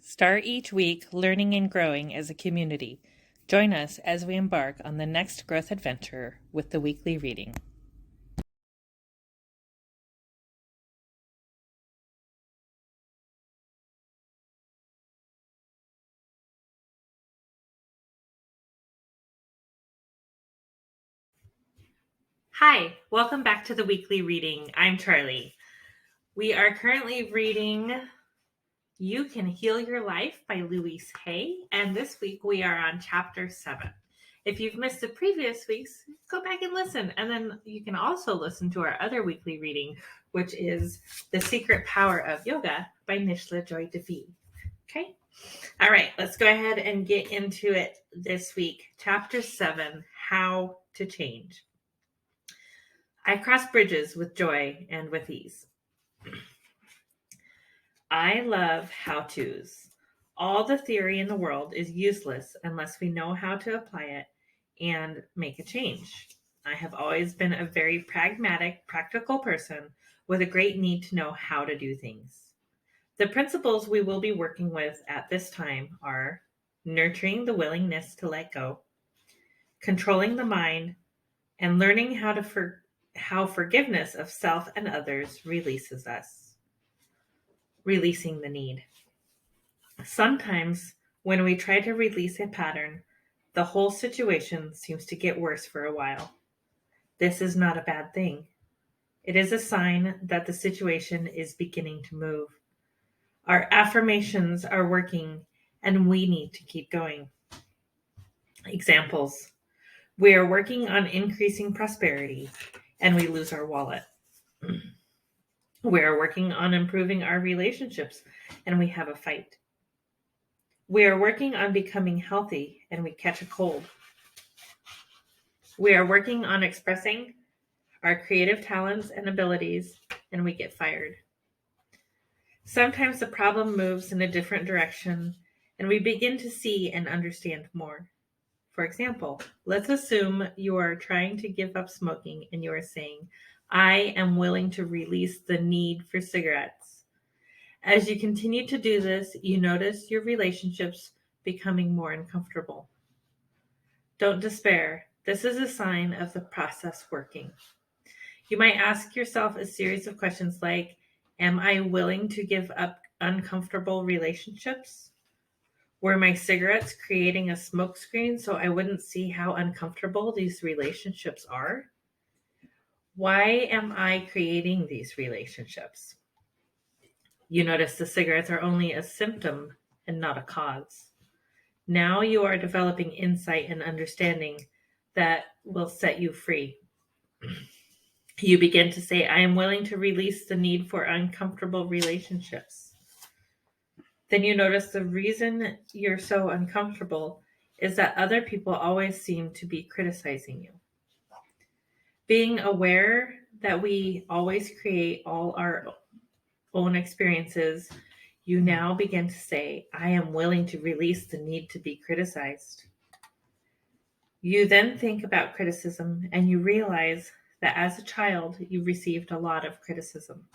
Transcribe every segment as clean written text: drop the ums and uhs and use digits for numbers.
Start each week learning and growing as a community. Join us as we embark on the next growth adventure with the weekly reading. Hi, welcome back to the weekly reading. I'm Charlie. We are currently reading You Can Heal Your Life by Louise Hay, and this week we are on chapter 7. If you've missed the previous weeks, go back and listen, and then you can also listen to our other weekly reading, which is The Secret Power of Yoga by Nischala Devi. Okay? All right, let's go ahead and get into it this week. Chapter 7, How to Change. I cross bridges with joy and with ease. I love how-tos. All the theory in the world is useless unless we know how to apply it and make a change. I have always been a very pragmatic, practical person with a great need to know how to do things. The principles we will be working with at this time are nurturing the willingness to let go, controlling the mind, and learning how forgiveness of self and others releases us. Releasing the need. Sometimes when we try to release a pattern, the whole situation seems to get worse for a while. This is not a bad thing. It is a sign that the situation is beginning to move. Our affirmations are working and we need to keep going. Examples. We are working on increasing prosperity and we lose our wallet. We are working on improving our relationships and we have a fight. We are working on becoming healthy and we catch a cold. We are working on expressing our creative talents and abilities and we get fired. Sometimes the problem moves in a different direction and we begin to see and understand more. For example, let's assume you are trying to give up smoking and you are saying, I am willing to release the need for cigarettes. As you continue to do this, you notice your relationships becoming more uncomfortable. Don't despair. This is a sign of the process working. You might ask yourself a series of questions like, am I willing to give up uncomfortable relationships? Were my cigarettes creating a smokescreen so I wouldn't see how uncomfortable these relationships are? Why am I creating these relationships? You notice the cigarettes are only a symptom and not a cause. Now you are developing insight and understanding that will set you free. You begin to say, I am willing to release the need for uncomfortable relationships. Then you notice the reason you're so uncomfortable is that other people always seem to be criticizing you. Being aware that we always create all our own experiences, you now begin to say, I am willing to release the need to be criticized. You then think about criticism and you realize that as a child, you received a lot of criticism.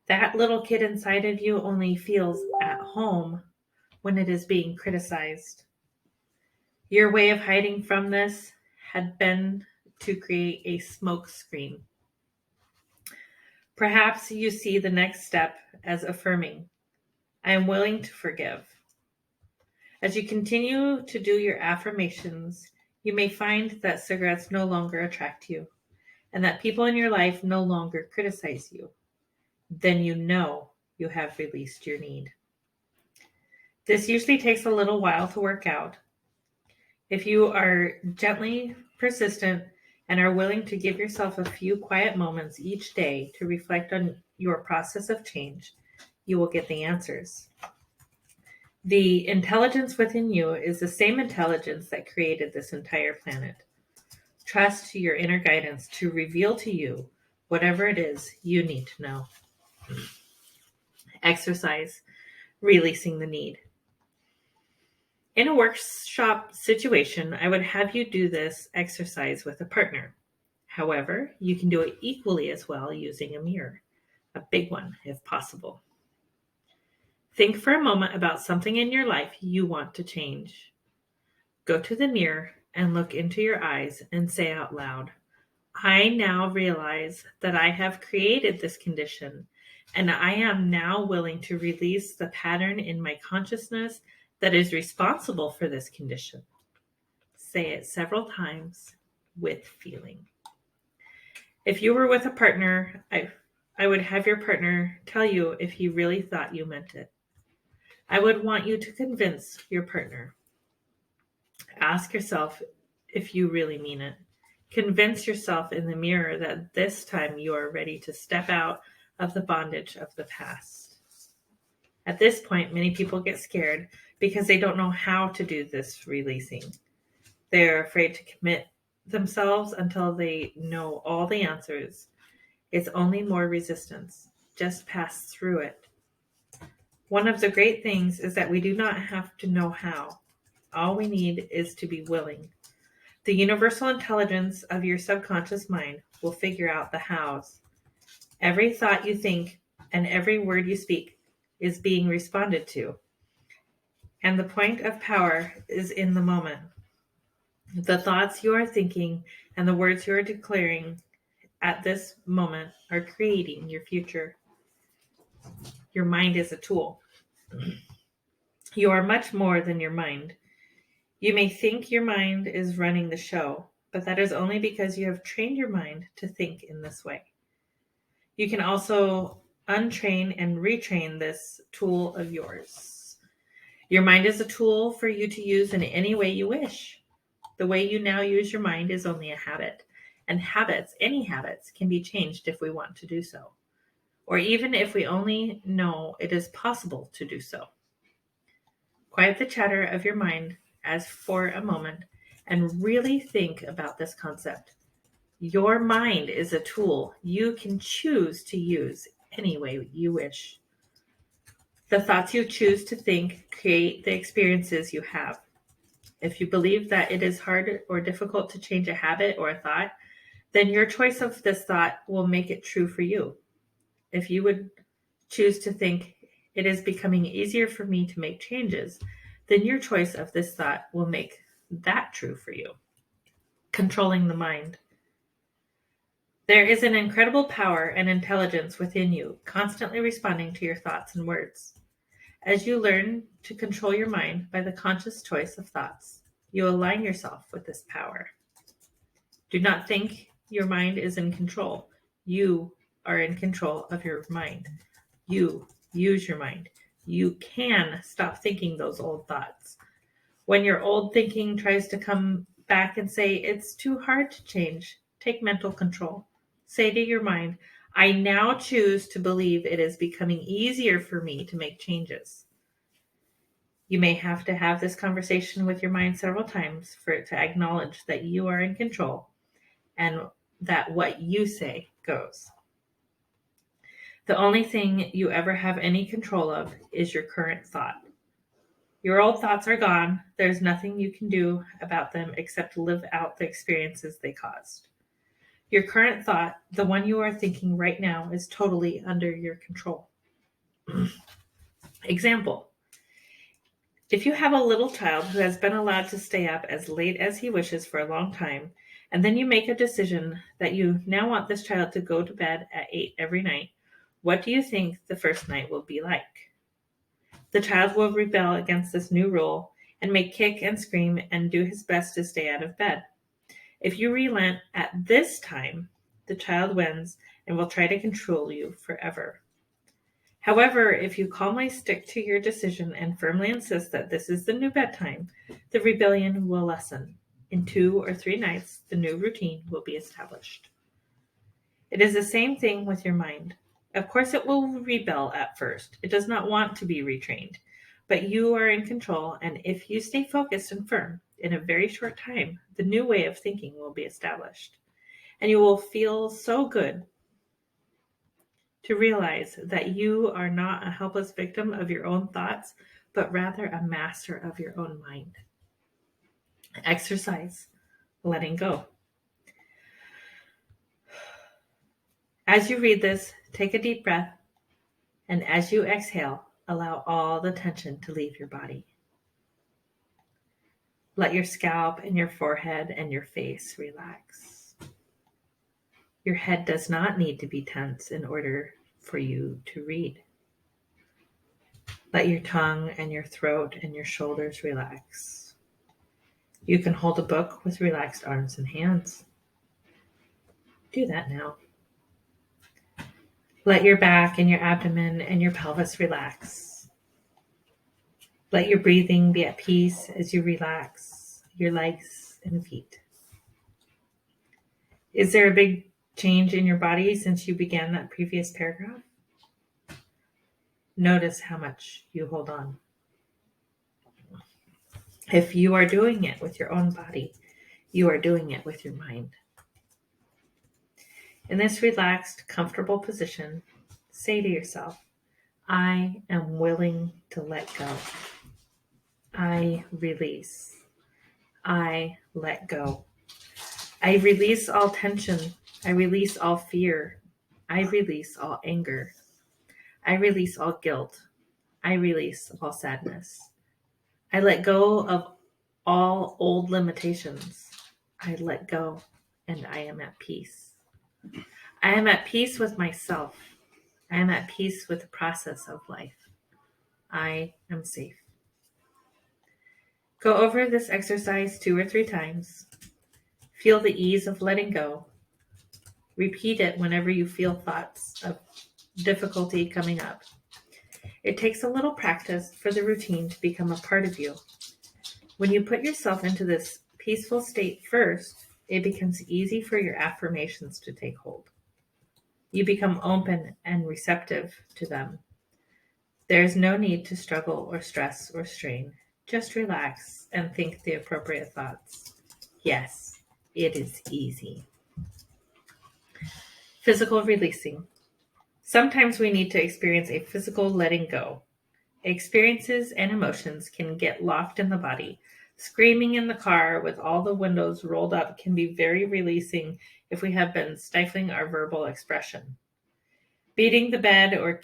That little kid inside of you only feels at home when it is being criticized. Your way of hiding from this had been to create a smoke screen. Perhaps you see the next step as affirming, I am willing to forgive. As you continue to do your affirmations, you may find that cigarettes no longer attract you and that people in your life no longer criticize you. Then you know you have released your need. This usually takes a little while to work out. If you are gently persistent and are willing to give yourself a few quiet moments each day to reflect on your process of change, you will get the answers. The intelligence within you is the same intelligence that created this entire planet. Trust your inner guidance to reveal to you whatever it is you need to know. Exercise, releasing the need. In a workshop situation, I would have you do this exercise with a partner. However, you can do it equally as well using a mirror, a big one if possible. Think for a moment about something in your life you want to change. Go to the mirror and look into your eyes and say out loud, I now realize that I have created this condition, and I am now willing to release the pattern in my consciousness that is responsible for this condition. Say it several times with feeling. If you were with a partner, I would have your partner tell you if he really thought you meant it. I would want you to convince your partner. Ask yourself if you really mean it. Convince yourself in the mirror that this time you are ready to step out of the bondage of the past. At this point, many people get scared because they don't know how to do this releasing. They're afraid to commit themselves until they know all the answers. It's only more resistance. Just pass through it. One of the great things is that we do not have to know how. All we need is to be willing. The universal intelligence of your subconscious mind will figure out the hows. Every thought you think and every word you speak is being responded to. And the point of power is in the moment. The thoughts you are thinking and the words you are declaring at this moment are creating your future. Your mind is a tool. You are much more than your mind. You may think your mind is running the show, but that is only because you have trained your mind to think in this way. You can also untrain and retrain this tool of yours. Your mind is a tool for you to use in any way you wish. The way you now use your mind is only a habit, and habits, any habits, can be changed if we want to do so, or even if we only know it is possible to do so. Quiet the chatter of your mind as for a moment and really think about this concept. Your mind is a tool you can choose to use any way you wish. The thoughts you choose to think create the experiences you have. If you believe that it is hard or difficult to change a habit or a thought, then your choice of this thought will make it true for you. If you would choose to think it is becoming easier for me to make changes, then your choice of this thought will make that true for you. Controlling the mind. There is an incredible power and intelligence within you, constantly responding to your thoughts and words. As you learn to control your mind by the conscious choice of thoughts, you align yourself with this power. Do not think your mind is in control. You are in control of your mind. You use your mind. You can stop thinking those old thoughts. When your old thinking tries to come back and say, it's too hard to change, take mental control. Say to your mind, I now choose to believe it is becoming easier for me to make changes. You may have to have this conversation with your mind several times for it to acknowledge that you are in control and that what you say goes. The only thing you ever have any control of is your current thought. Your old thoughts are gone. There's nothing you can do about them except live out the experiences they caused. Your current thought, the one you are thinking right now, is totally under your control. Example. If you have a little child who has been allowed to stay up as late as he wishes for a long time, and then you make a decision that you now want this child to go to bed at 8 every night, what do you think the first night will be like? The child will rebel against this new rule and may kick and scream and do his best to stay out of bed. If you relent at this time, the child wins and will try to control you forever. However, if you calmly stick to your decision and firmly insist that this is the new bedtime, the rebellion will lessen. In 2 or 3 nights, the new routine will be established. It is the same thing with your mind. Of course, it will rebel at first. It does not want to be retrained, but you are in control, and if you stay focused and firm, in a very short time, the new way of thinking will be established, and you will feel so good to realize that you are not a helpless victim of your own thoughts, but rather a master of your own mind. Exercise, letting go. As you read this, take a deep breath, and as you exhale, allow all the tension to leave your body. Let your scalp and your forehead and your face relax. Your head does not need to be tense in order for you to read. Let your tongue and your throat and your shoulders relax. You can hold a book with relaxed arms and hands. Do that now. Let your back and your abdomen and your pelvis relax. Let your breathing be at peace as you relax your legs and feet. Is there a big change in your body since you began that previous paragraph? Notice how much you hold on. If you are doing it with your own body, you are doing it with your mind. In this relaxed, comfortable position, say to yourself, I am willing to let go. I release. I let go. I release all tension. I release all fear. I release all anger. I release all guilt. I release all sadness. I let go of all old limitations. I let go and I am at peace. I am at peace with myself. I am at peace with the process of life. I am safe. Go over this exercise 2 or 3 times. Feel the ease of letting go. Repeat it whenever you feel thoughts of difficulty coming up. It takes a little practice for the routine to become a part of you. When you put yourself into this peaceful state first, it becomes easy for your affirmations to take hold. You become open and receptive to them. There is no need to struggle or stress or strain. Just relax and think the appropriate thoughts. Yes, it is easy. Physical releasing. Sometimes we need to experience a physical letting go. Experiences and emotions can get locked in the body. Screaming in the car with all the windows rolled up can be very releasing if we have been stifling our verbal expression. Beating the bed or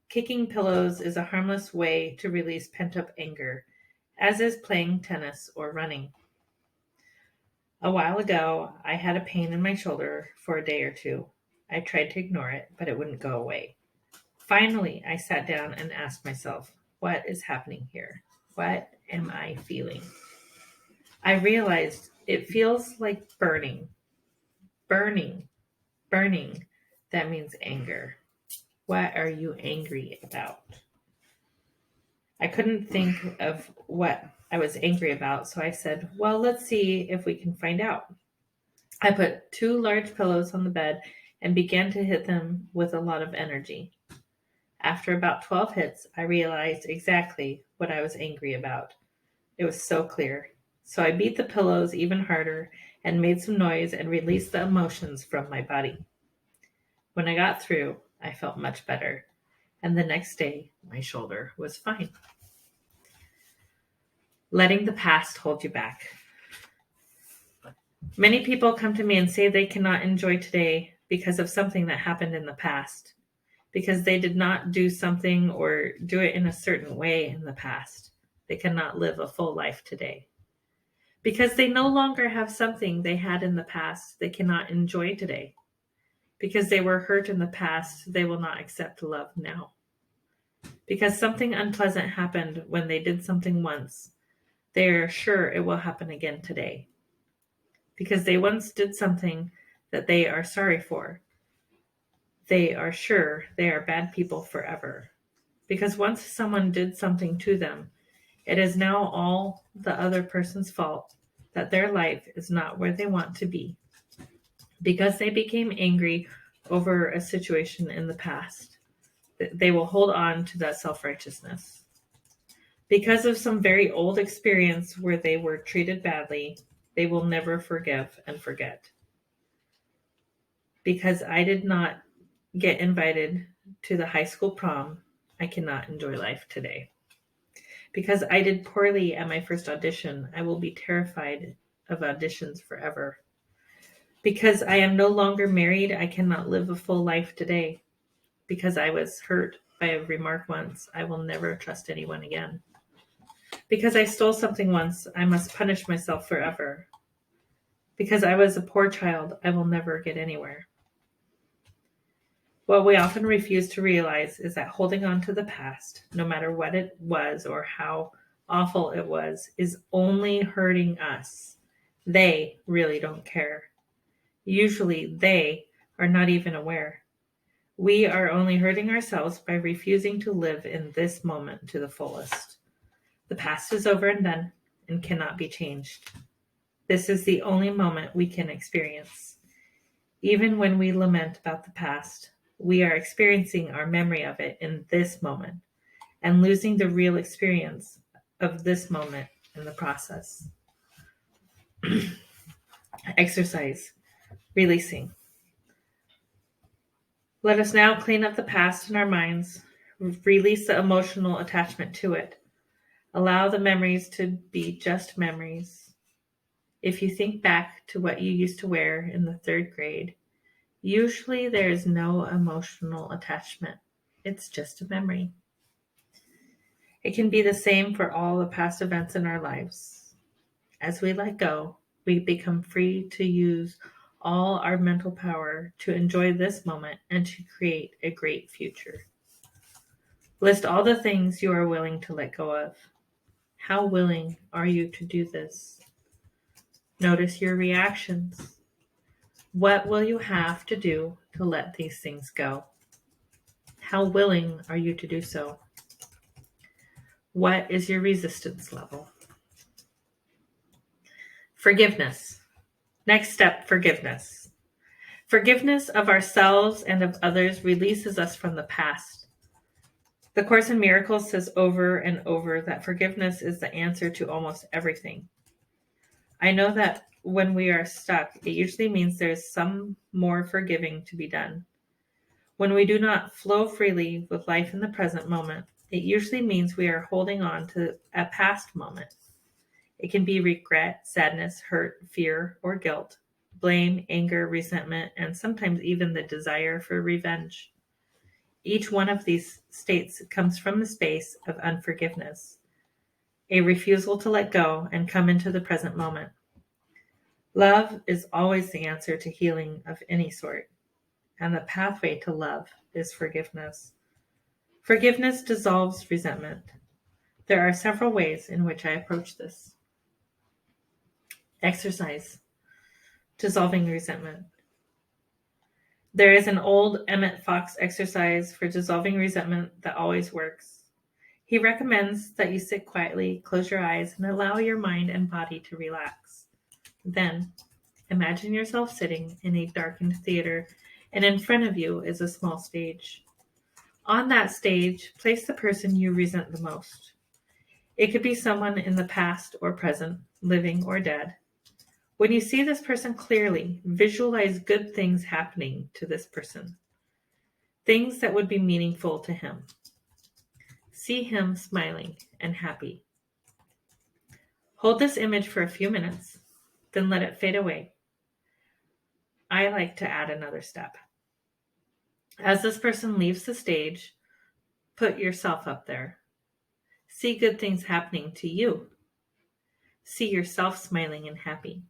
kicking pillows is a harmless way to release pent-up anger, as is playing tennis or running. A while ago, I had a pain in my shoulder for a day or 2. I tried to ignore it, but it wouldn't go away. Finally, I sat down and asked myself, what is happening here? What am I feeling? I realized it feels like burning. Burning. That means anger. What are you angry about? I couldn't think of what I was angry about, so I said, well, let's see if we can find out. I put 2 large pillows on the bed and began to hit them with a lot of energy. After about 12 hits, I realized exactly what I was angry about. It was so clear. So I beat the pillows even harder and made some noise and released the emotions from my body. When I got through, I felt much better. And the next day, my shoulder was fine. Letting the past hold you back. Many people come to me and say they cannot enjoy today because of something that happened in the past, because they did not do something or do it in a certain way in the past. They cannot live a full life today. Because they no longer have something they had in the past, they cannot enjoy today. Because they were hurt in the past, they will not accept love now. Because something unpleasant happened when they did something once, they are sure it will happen again today. Because they once did something that they are sorry for, they are sure they are bad people forever. Because once someone did something to them, it is now all the other person's fault that their life is not where they want to be. Because they became angry over a situation in the past, they will hold on to that self-righteousness. Because of some very old experience where they were treated badly, they will never forgive and forget. Because I did not get invited to the high school prom, I cannot enjoy life today. Because I did poorly at my first audition, I will be terrified of auditions forever. Because I am no longer married, I cannot live a full life today. Because I was hurt by a remark once, I will never trust anyone again. Because I stole something once, I must punish myself forever. Because I was a poor child, I will never get anywhere. What we often refuse to realize is that holding on to the past, no matter what it was or how awful it was, is only hurting us. They really don't care. Usually they are not even aware. We are only hurting ourselves by refusing to live in this moment to the fullest. The past is over and done and cannot be changed. This is the only moment we can experience. Even when we lament about the past, we are experiencing our memory of it in this moment and losing the real experience of this moment in the process. Exercise, releasing. Let us now clean up the past in our minds, release the emotional attachment to it. Allow the memories to be just memories. If you think back to what you used to wear in the 3rd grade, usually there is no emotional attachment. It's just a memory. It can be the same for all the past events in our lives. As we let go, we become free to use all our mental power to enjoy this moment and to create a great future. List all the things you are willing to let go of. How willing are you to do this? Notice your reactions. What will you have to do to let these things go? How willing are you to do so? What is your resistance level? Forgiveness. Next step, forgiveness. Forgiveness of ourselves and of others releases us from the past. The Course in Miracles says over and over that forgiveness is the answer to almost everything. I know that when we are stuck, it usually means there's some more forgiving to be done. When we do not flow freely with life in the present moment, it usually means we are holding on to a past moment. It can be regret, sadness, hurt, fear, or guilt, blame, anger, resentment, and sometimes even the desire for revenge. Each one of these states comes from the space of unforgiveness, a refusal to let go and come into the present moment. Love is always the answer to healing of any sort, and the pathway to love is forgiveness. Forgiveness dissolves resentment. There are several ways in which I approach this. Exercise, dissolving resentment. There is an old Emmett Fox exercise for dissolving resentment that always works. He recommends that you sit quietly, close your eyes, and allow your mind and body to relax. Then, imagine yourself sitting in a darkened theater, and in front of you is a small stage. On that stage, place the person you resent the most. It could be someone in the past or present, living or dead. When you see this person clearly, visualize good things happening to this person, things that would be meaningful to him. See him smiling and happy. Hold this image for a few minutes, then let it fade away. I like to add another step. As this person leaves the stage, put yourself up there. See good things happening to you. See yourself smiling and happy.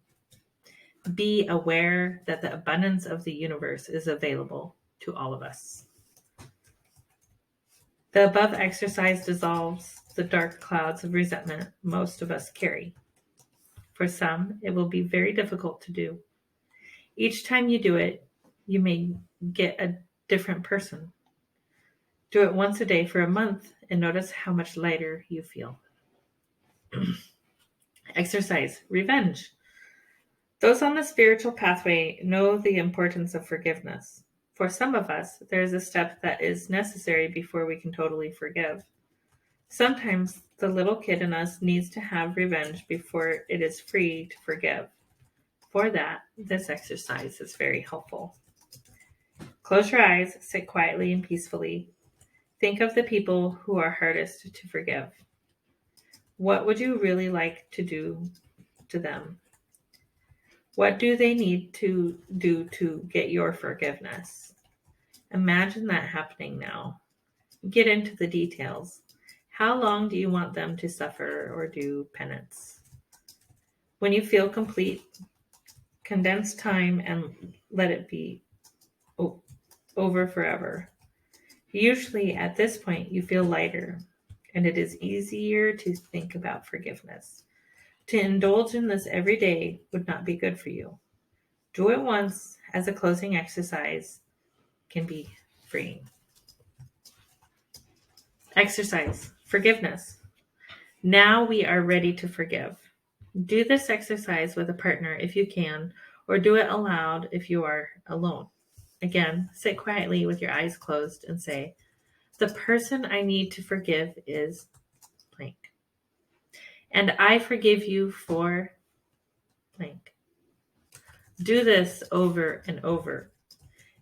Be aware that the abundance of the universe is available to all of us. The above exercise dissolves the dark clouds of resentment most of us carry. For some, it will be very difficult to do. Each time you do it, you may get a different person. Do it once a day for a month and notice how much lighter you feel. Exercise, revenge. Those on the spiritual pathway know the importance of forgiveness. For some of us, there is a step that is necessary before we can totally forgive. Sometimes the little kid in us needs to have revenge before it is free to forgive. For that, this exercise is very helpful. Close your eyes, sit quietly and peacefully. Think of the people who are hardest to forgive. What would you really like to do to them? What do they need to do to get your forgiveness? Imagine that happening now. get into the details. How long do you want them to suffer or do penance? When you feel complete, condense time and let it be over forever. Usually at this point, you feel lighter, and it is easier to think about forgiveness. To indulge in this every day would not be good for you. Do it once as a closing exercise can be freeing. Exercise, forgiveness. Now we are ready to forgive. Do this exercise with a partner if you can, or do it aloud if you are alone. Again, sit quietly with your eyes closed and say, the person I need to forgive is blank. And I forgive you for blank. Do this over and over.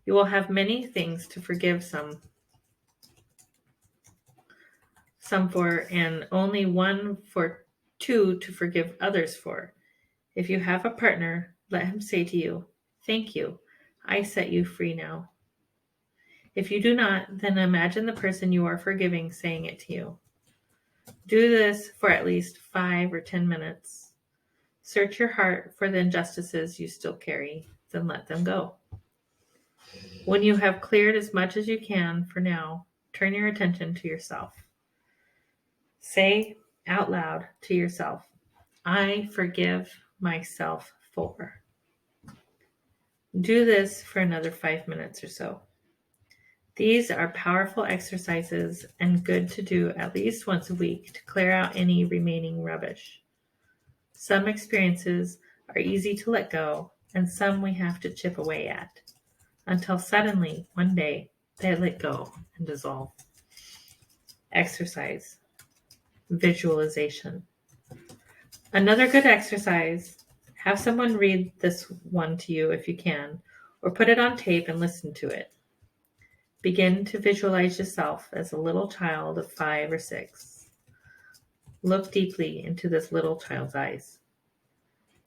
You will have many things to forgive some for, and only one for two to forgive others for. If you have a partner, let him say to you, thank you, I set you free now. If you do not, then imagine the person you are forgiving saying it to you. Do this for at least 5 or 10 minutes. Search your heart for the injustices you still carry, then let them go. When you have cleared as much as you can for now, turn your attention to yourself. Say out loud to yourself, I forgive myself for. Do this for another 5 minutes or so. These are powerful exercises and good to do at least once a week to clear out any remaining rubbish. Some experiences are easy to let go, and some we have to chip away at, until suddenly, one day, they let go and dissolve. Exercise. Visualization. Another good exercise, have someone read this one to you if you can, or put it on tape and listen to it. Begin to visualize yourself as a little child of 5 or 6. Look deeply into this little child's eyes.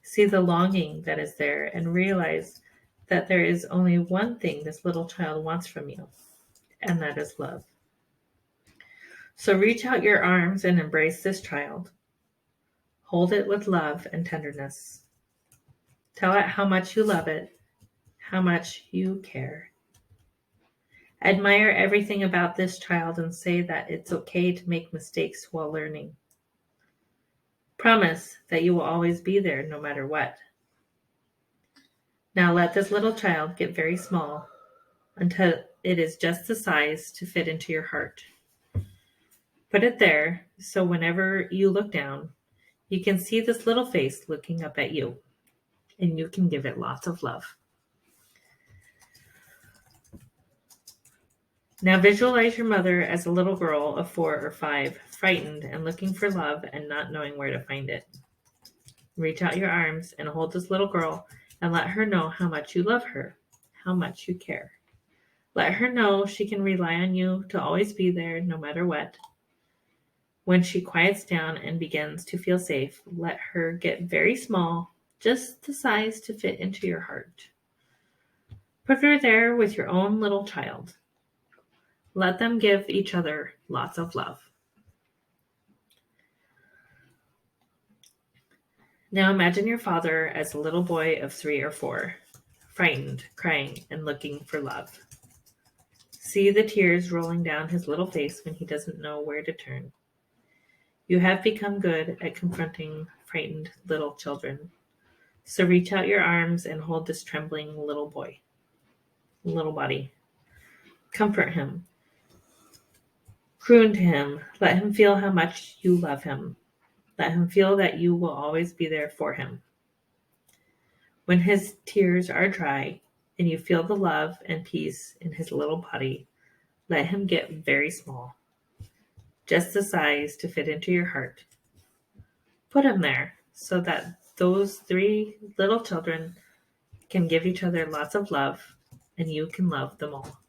See the longing that is there and realize that there is only one thing this little child wants from you, and that is love. So reach out your arms and embrace this child. Hold it with love and tenderness. Tell it how much you love it, how much you care. Admire everything about this child and say that it's okay to make mistakes while learning. Promise that you will always be there no matter what. Now let this little child get very small until it is just the size to fit into your heart. Put it there so whenever you look down, you can see this little face looking up at you, and you can give it lots of love. Now visualize your mother as a little girl of 4 or 5, frightened and looking for love and not knowing where to find it. Reach out your arms and hold this little girl and let her know how much you love her, how much you care. Let her know she can rely on you to always be there no matter what. When she quiets down and begins to feel safe, let her get very small, just the size to fit into your heart. Put her there with your own little child. Let them give each other lots of love. Now imagine your father as a little boy of 3 or 4, frightened, crying, and looking for love. See the tears rolling down his little face when he doesn't know where to turn. You have become good at confronting frightened little children. So reach out your arms and hold this trembling little body. Comfort him. Croon to him. Let him feel how much you love him. Let him feel that you will always be there for him. When his tears are dry and you feel the love and peace in his little body, let him get very small, just the size to fit into your heart. Put him there so that those 3 little children can give each other lots of love and you can love them all.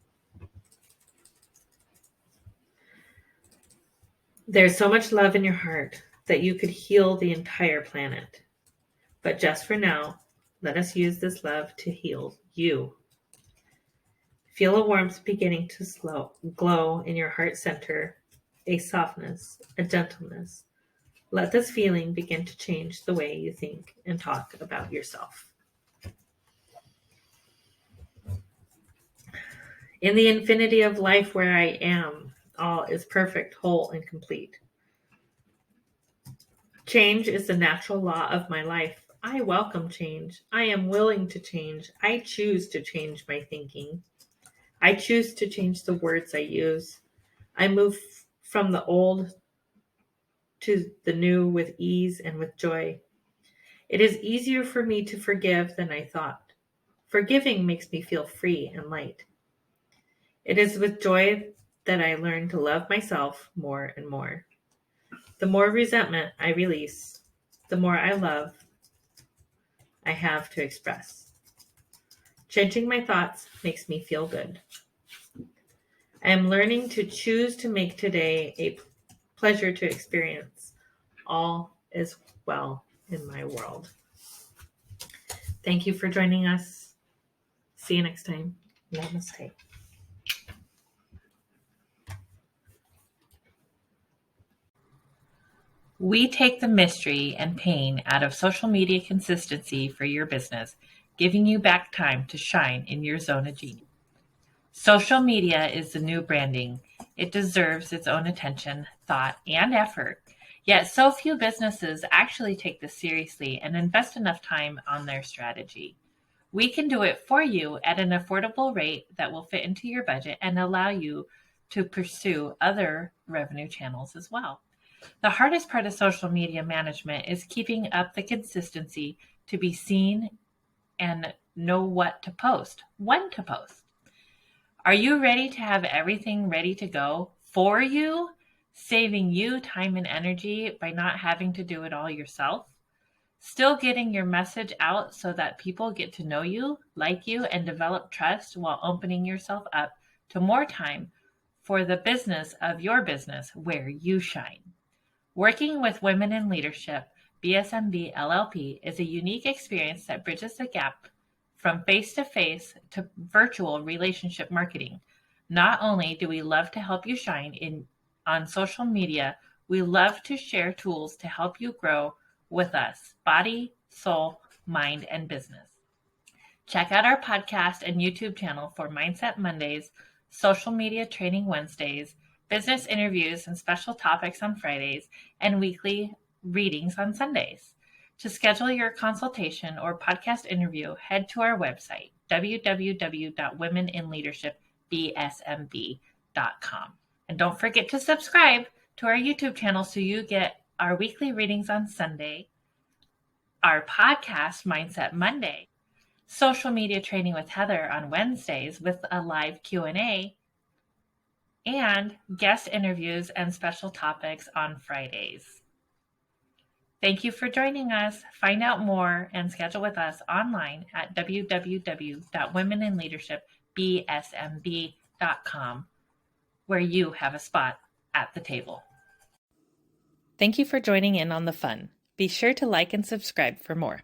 There's so much love in your heart that you could heal the entire planet. But just for now, let us use this love to heal you. Feel a warmth beginning to glow in your heart center, a softness, a gentleness. Let this feeling begin to change the way you think and talk about yourself. In the infinity of life where I am, all is perfect, whole, and complete. Change is the natural law of my life. I welcome change. I am willing to change. I choose to change my thinking. I choose to change the words I use. I move from the old to the new with ease and with joy. It is easier for me to forgive than I thought. Forgiving makes me feel free and light. It is with joy that I learn to love myself more and more. The more resentment I release, the more I love I have to express. Changing my thoughts makes me feel good. I am learning to choose to make today a pleasure to experience. All is well in my world. Thank you for joining us. See you next time. Namaste. We take the mystery and pain out of social media consistency for your business, giving you back time to shine in your zone of genius. Social media is the new branding. It deserves its own attention, thought, and effort. Yet so few businesses actually take this seriously and invest enough time on their strategy. We can do it for you at an affordable rate that will fit into your budget and allow you to pursue other revenue channels as well. The hardest part of social media management is keeping up the consistency to be seen and know what to post, when to post. Are you ready to have everything ready to go for you, saving you time and energy by not having to do it all yourself? Still getting your message out so that people get to know you, like you, and develop trust while opening yourself up to more time for the business of your business where you shine. Working with women in leadership, BSMB LLP is a unique experience that bridges the gap from face-to-face to virtual relationship marketing. Not only do we love to help you shine on social media, we love to share tools to help you grow with us, body, soul, mind, and business. Check out our podcast and YouTube channel for Mindset Mondays, Social Media Training Wednesdays, business interviews and special topics on Fridays, and weekly readings on Sundays. To schedule your consultation or podcast interview, head to our website, www.womeninleadershipbsmb.com. And don't forget to subscribe to our YouTube channel so you get our weekly readings on Sunday, our podcast, Mindset Monday, Social Media Training with Heather on Wednesdays with a live Q&A, and guest interviews and special topics on Fridays. Thank you for joining us. Find out more and schedule with us online at www.womeninleadershipbsmb.com, where you have a spot at the table. Thank you for joining in on the fun. Be sure to like and subscribe for more.